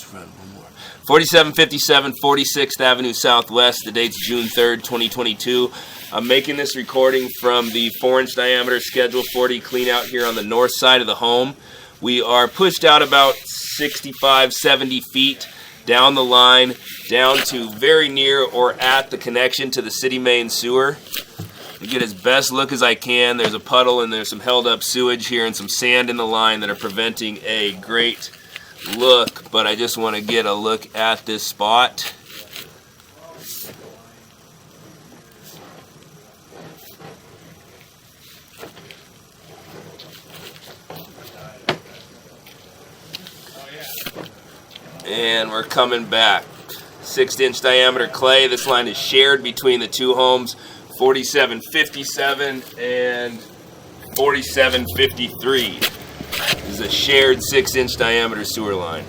4757 46th Avenue Southwest. The date's June 3rd, 2022. I'm making this recording from the 4-inch diameter Schedule 40 clean out here on the north side of the home. We are pushed out about 65, 70 feet down the line, down to very near or at the connection to the city main sewer. To get as best look as I can, there's a puddle and there's some held up sewage here and some sand in the line that are preventing a great look, but I just want to get a look at this spot. And we're coming back. 6-inch diameter clay. This line is shared between the two homes, 4757 and 4753. This is a shared 6-inch diameter sewer line.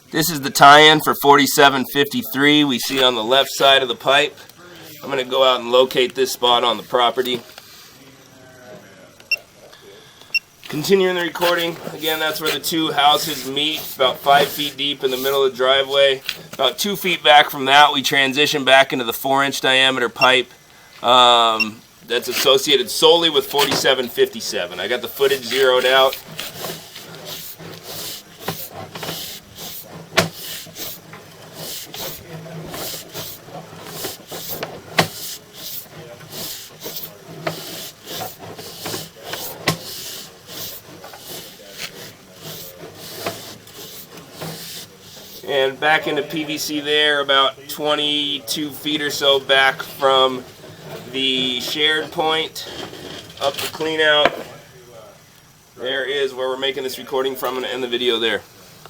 This is the tie-in for 4753 we see on the left side of the pipe. I'm going to go out and locate this spot on the property. Continuing the recording, again, that's where the two houses meet, about 5 feet deep in the middle of the driveway. About 2 feet back from that, we transition back into the 4-inch diameter pipe that's associated solely with 4757. I got the footage zeroed out. And back into PVC there, about 22 feet or so back from the shared point, up the clean out. There is where we're making this recording from, and end the video there.